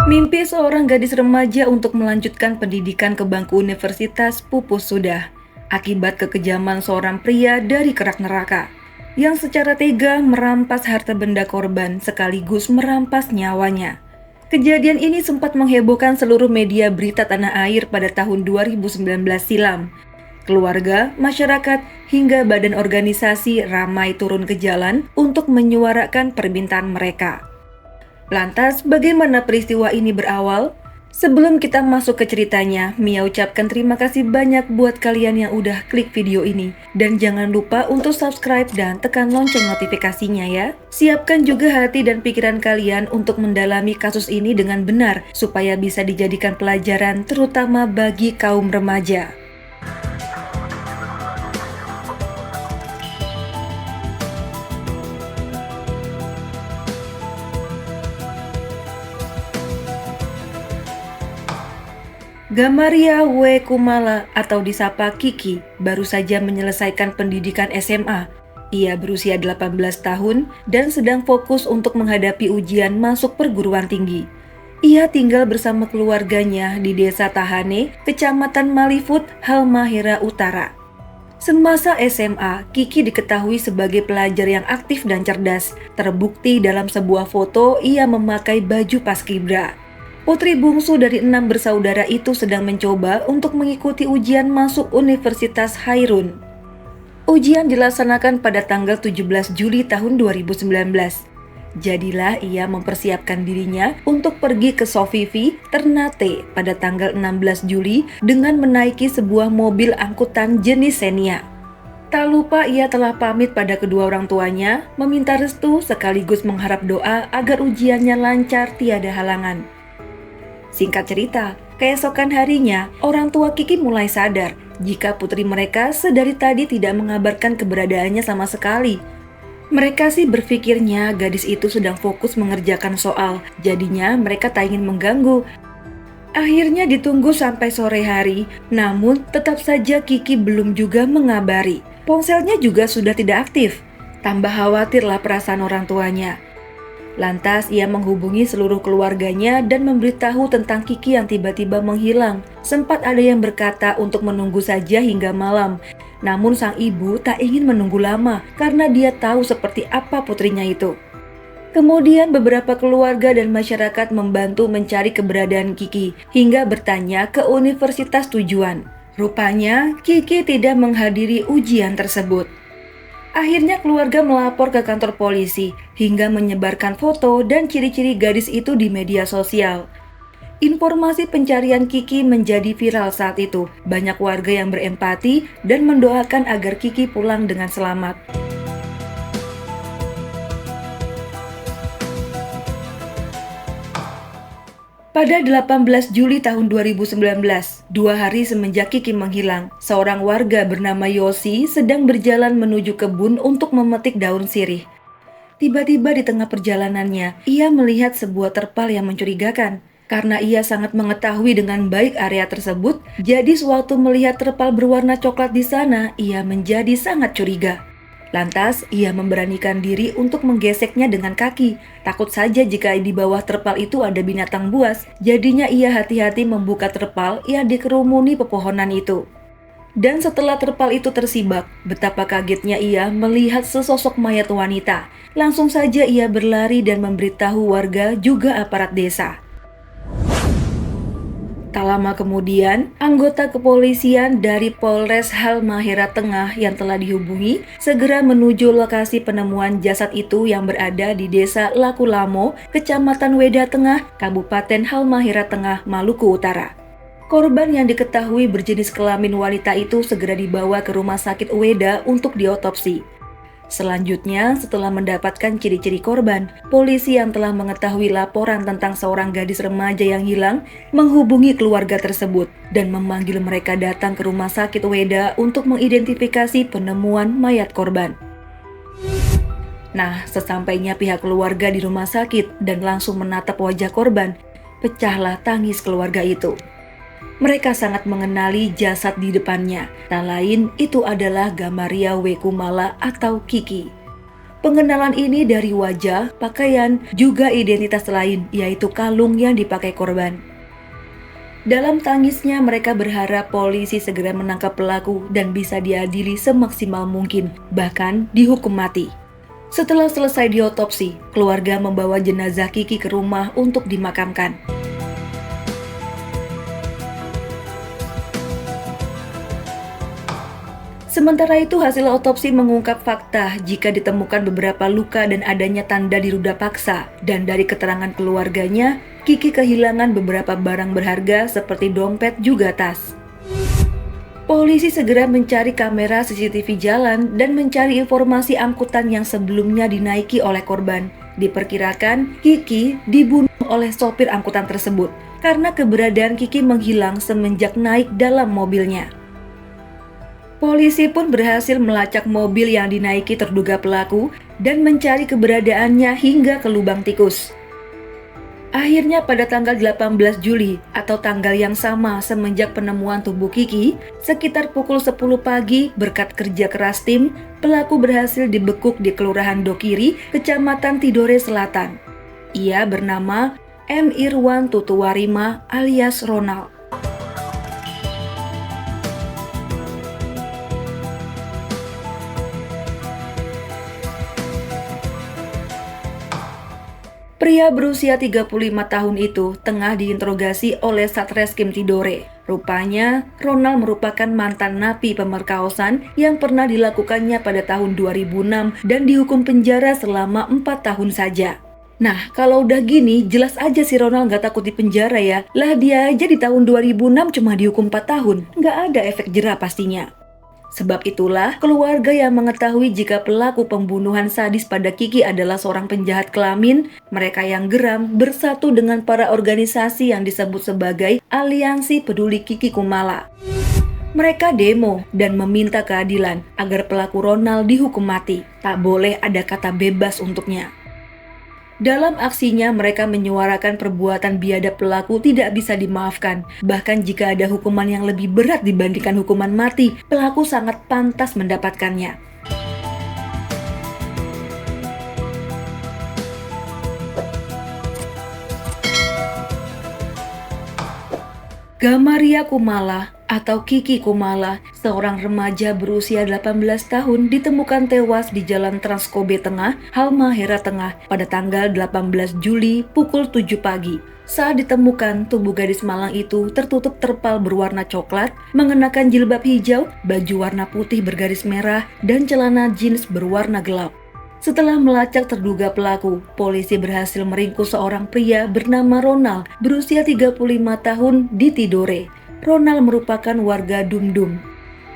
Mimpi seorang gadis remaja untuk melanjutkan pendidikan ke bangku universitas pupus sudah, akibat kekejaman seorang pria dari kerak neraka, yang secara tega merampas harta benda korban sekaligus merampas nyawanya. Kejadian ini sempat menghebohkan seluruh media berita tanah air pada tahun 2019 silam. Keluarga, masyarakat, hingga badan organisasi ramai turun ke jalan untuk menyuarakan permintaan mereka. Lantas, bagaimana peristiwa ini berawal? Sebelum kita masuk ke ceritanya, Mia ucapkan terima kasih banyak buat kalian yang udah klik video ini. Dan jangan lupa untuk subscribe dan tekan lonceng notifikasinya ya. Siapkan juga hati dan pikiran kalian untuk mendalami kasus ini dengan benar, supaya bisa dijadikan pelajaran terutama bagi kaum remaja. Gamaria W. Kumala atau disapa Kiki baru saja menyelesaikan pendidikan SMA. Ia berusia 18 tahun dan sedang fokus untuk menghadapi ujian masuk perguruan tinggi. Ia tinggal bersama keluarganya di Desa Tahane, Kecamatan Malifut, Halmahera Utara. Semasa SMA, Kiki diketahui sebagai pelajar yang aktif dan cerdas. Terbukti dalam sebuah foto ia memakai baju paskibra. Putri bungsu dari 6 bersaudara itu sedang mencoba untuk mengikuti ujian masuk Universitas Hairun. Ujian dilaksanakan pada tanggal 17 Juli tahun 2019. Jadilah ia mempersiapkan dirinya untuk pergi ke Sofivi, Ternate pada tanggal 16 Juli dengan menaiki sebuah mobil angkutan jenis Xenia. Tak lupa ia telah pamit pada kedua orang tuanya, meminta restu sekaligus mengharap doa agar ujiannya lancar tiada halangan. Singkat cerita, keesokan harinya, orang tua Kiki mulai sadar jika putri mereka sedari tadi tidak mengabarkan keberadaannya sama sekali. Mereka sih berpikirnya gadis itu sedang fokus mengerjakan soal, jadinya mereka tak ingin mengganggu. Akhirnya ditunggu sampai sore hari, namun tetap saja Kiki belum juga mengabari. Ponselnya juga sudah tidak aktif. Tambah khawatirlah perasaan orang tuanya. Lantas ia menghubungi seluruh keluarganya dan memberitahu tentang Kiki yang tiba-tiba menghilang. Sempat ada yang berkata untuk menunggu saja hingga malam. Namun sang ibu tak ingin menunggu lama karena dia tahu seperti apa putrinya itu. Kemudian beberapa keluarga dan masyarakat membantu mencari keberadaan Kiki hingga bertanya ke universitas tujuan. Rupanya Kiki tidak menghadiri ujian tersebut. Akhirnya keluarga melapor ke kantor polisi hingga menyebarkan foto dan ciri-ciri gadis itu di media sosial. Informasi pencarian Kiki menjadi viral saat itu. Banyak warga yang berempati dan mendoakan agar Kiki pulang dengan selamat. Pada 18 Juli tahun 2019, 2 hari semenjak Kiki menghilang, seorang warga bernama Yosi sedang berjalan menuju kebun untuk memetik daun sirih. Tiba-tiba di tengah perjalanannya, ia melihat sebuah terpal yang mencurigakan. Karena ia sangat mengetahui dengan baik area tersebut, jadi sewaktu melihat terpal berwarna coklat di sana, ia menjadi sangat curiga. Lantas, ia memberanikan diri untuk menggeseknya dengan kaki. Takut saja jika di bawah terpal itu ada binatang buas, jadinya ia hati-hati membuka terpal yang dikerumuni pepohonan itu. Dan setelah terpal itu tersibak, betapa kagetnya ia melihat sesosok mayat wanita. Langsung saja ia berlari dan memberitahu warga juga aparat desa. Tak lama kemudian, anggota kepolisian dari Polres Halmahera Tengah yang telah dihubungi segera menuju lokasi penemuan jasad itu yang berada di Desa Lakulamo, Kecamatan Weda Tengah, Kabupaten Halmahera Tengah, Maluku Utara. Korban yang diketahui berjenis kelamin wanita itu segera dibawa ke Rumah Sakit Weda untuk diotopsi. Selanjutnya, setelah mendapatkan ciri-ciri korban, polisi yang telah mengetahui laporan tentang seorang gadis remaja yang hilang menghubungi keluarga tersebut dan memanggil mereka datang ke Rumah Sakit Weda untuk mengidentifikasi penemuan mayat korban. Nah, sesampainya pihak keluarga di rumah sakit dan langsung menatap wajah korban, pecahlah tangis keluarga itu. Mereka sangat mengenali jasad di depannya. Tak lain itu adalah Gamaria W. Kumala atau Kiki. Pengenalan ini dari wajah, pakaian, juga identitas lain, yaitu kalung yang dipakai korban. Dalam tangisnya, mereka berharap polisi segera menangkap pelaku dan bisa diadili semaksimal mungkin, bahkan dihukum mati. Setelah selesai diotopsi, keluarga membawa jenazah Kiki ke rumah untuk dimakamkan. Sementara itu, hasil otopsi mengungkap fakta jika ditemukan beberapa luka dan adanya tanda diruda paksa. Dan dari keterangan keluarganya, Kiki kehilangan beberapa barang berharga seperti dompet juga tas. Polisi segera mencari kamera CCTV jalan dan mencari informasi angkutan yang sebelumnya dinaiki oleh korban. Diperkirakan Kiki dibunuh oleh sopir angkutan tersebut karena keberadaan Kiki menghilang semenjak naik dalam mobilnya. Polisi pun berhasil melacak mobil yang dinaiki terduga pelaku dan mencari keberadaannya hingga ke lubang tikus. Akhirnya pada tanggal 18 Juli atau tanggal yang sama semenjak penemuan tubuh Kiki, sekitar pukul 10 pagi berkat kerja keras tim, pelaku berhasil dibekuk di Kelurahan Dokiri, Kecamatan Tidore Selatan. Ia bernama M. Irwan Tutuwarima alias Ronald. Pria berusia 35 tahun itu tengah diinterogasi oleh Satreskrim Tidore. Rupanya, Ronald merupakan mantan napi pemerkosaan yang pernah dilakukannya pada tahun 2006 dan dihukum penjara selama 4 tahun saja. Nah, kalau udah gini, jelas aja si Ronald nggak takut di penjara ya. Lah dia aja di tahun 2006 cuma dihukum 4 tahun. Nggak ada efek jera pastinya. Sebab itulah, keluarga yang mengetahui jika pelaku pembunuhan sadis pada Kiki adalah seorang penjahat kelamin, mereka yang geram bersatu dengan para organisasi yang disebut sebagai Aliansi Peduli Kiki Kumala. Mereka demo dan meminta keadilan agar pelaku Ronald dihukum mati. Tak boleh ada kata bebas untuknya. Dalam aksinya, mereka menyuarakan perbuatan biadab pelaku tidak bisa dimaafkan. Bahkan jika ada hukuman yang lebih berat dibandingkan hukuman mati, pelaku sangat pantas mendapatkannya. Gamaria Kumala atau Kiki Kumala, seorang remaja berusia 18 tahun ditemukan tewas di Jalan Trans Kobe Tengah, Halmahera Tengah pada tanggal 18 Juli pukul 7 pagi. Saat ditemukan, tubuh gadis malang itu tertutup terpal berwarna coklat, mengenakan jilbab hijau, baju warna putih bergaris merah, dan celana jeans berwarna gelap. Setelah melacak terduga pelaku, polisi berhasil meringkus seorang pria bernama Ronald berusia 35 tahun di Tidore. Ronald merupakan warga Dumdum.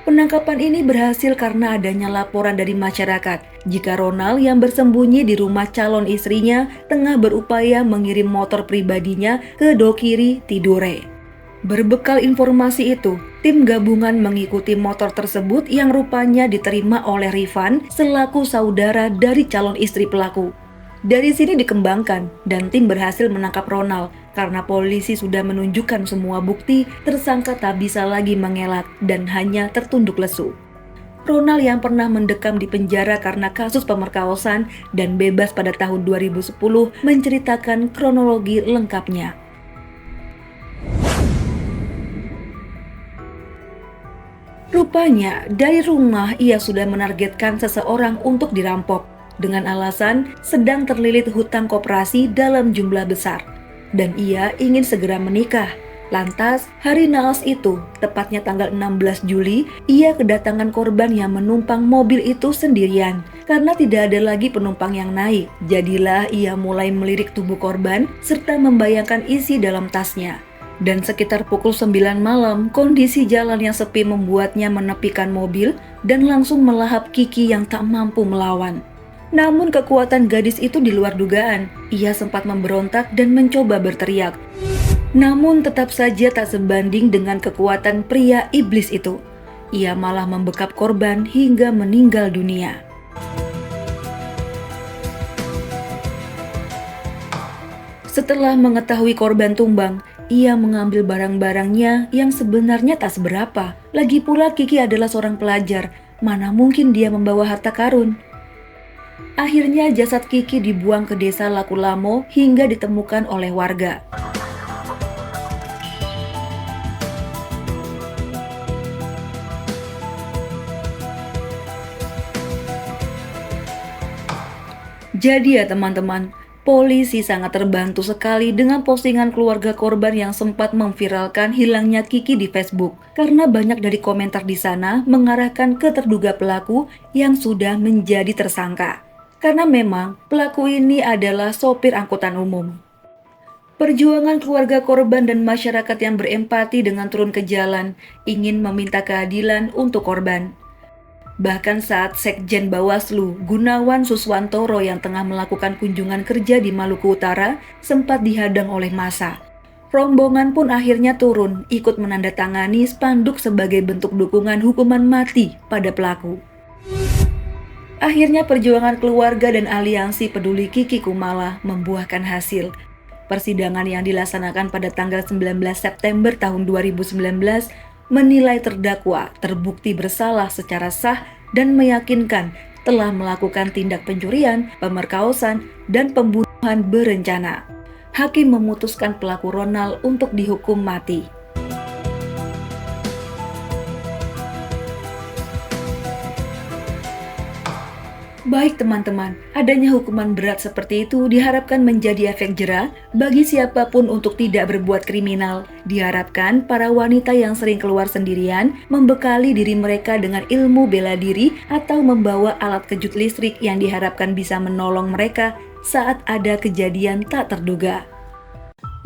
Penangkapan ini berhasil karena adanya laporan dari masyarakat jika Ronald yang bersembunyi di rumah calon istrinya tengah berupaya mengirim motor pribadinya ke Dokiri, Tidore. Berbekal informasi itu, tim gabungan mengikuti motor tersebut yang rupanya diterima oleh Rifan selaku saudara dari calon istri pelaku. Dari sini dikembangkan dan tim berhasil menangkap Ronald karena polisi sudah menunjukkan semua bukti, tersangka tak bisa lagi mengelak dan hanya tertunduk lesu. Ronald yang pernah mendekam di penjara karena kasus pemerkosaan dan bebas pada tahun 2010 menceritakan kronologi lengkapnya. Rupanya, dari rumah ia sudah menargetkan seseorang untuk dirampok dengan alasan sedang terlilit hutang koperasi dalam jumlah besar dan ia ingin segera menikah. Lantas, hari naas itu, tepatnya tanggal 16 Juli, ia kedatangan korban yang menumpang mobil itu sendirian. Karena tidak ada lagi penumpang yang naik, jadilah ia mulai melirik tubuh korban serta membayangkan isi dalam tasnya. Dan sekitar pukul 9 malam, kondisi jalan yang sepi membuatnya menepikan mobil dan langsung melahap Kiki yang tak mampu melawan. Namun kekuatan gadis itu di luar dugaan. Ia sempat memberontak dan mencoba berteriak. Namun tetap saja tak sebanding dengan kekuatan pria iblis itu. Ia malah membekap korban hingga meninggal dunia. Setelah mengetahui korban tumbang, ia mengambil barang-barangnya yang sebenarnya tak seberapa. Lagi pula Kiki adalah seorang pelajar, mana mungkin dia membawa harta karun. Akhirnya jasad Kiki dibuang ke desa Lakulamo hingga ditemukan oleh warga. Jadi ya teman-teman, polisi sangat terbantu sekali dengan postingan keluarga korban yang sempat memviralkan hilangnya Kiki di Facebook. Karena banyak dari komentar di sana mengarahkan ke terduga pelaku yang sudah menjadi tersangka. Karena memang pelaku ini adalah sopir angkutan umum. Perjuangan keluarga korban dan masyarakat yang berempati dengan turun ke jalan ingin meminta keadilan untuk korban. Bahkan saat Sekjen Bawaslu, Gunawan Suswantoro yang tengah melakukan kunjungan kerja di Maluku Utara, sempat dihadang oleh massa. Rombongan pun akhirnya turun, ikut menandatangani spanduk sebagai bentuk dukungan hukuman mati pada pelaku. Akhirnya perjuangan keluarga dan aliansi peduli Kiki Kumala membuahkan hasil. Persidangan yang dilaksanakan pada tanggal 19 September tahun 2019 menilai terdakwa terbukti bersalah secara sah dan meyakinkan telah melakukan tindak pencurian, pemerkosaan, dan pembunuhan berencana. Hakim memutuskan pelaku Ronald untuk dihukum mati. Baik teman-teman, adanya hukuman berat seperti itu diharapkan menjadi efek jera bagi siapapun untuk tidak berbuat kriminal. Diharapkan para wanita yang sering keluar sendirian membekali diri mereka dengan ilmu bela diri atau membawa alat kejut listrik yang diharapkan bisa menolong mereka saat ada kejadian tak terduga.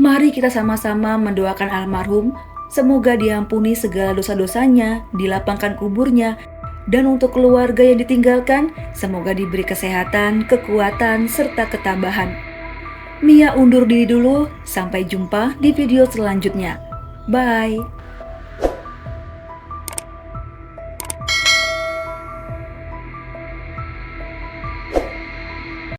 Mari kita sama-sama mendoakan almarhum, semoga diampuni segala dosa-dosanya, dilapangkan kuburnya, dan untuk keluarga yang ditinggalkan, semoga diberi kesehatan, kekuatan, serta ketabahan. Mia undur diri dulu, sampai jumpa di video selanjutnya. Bye!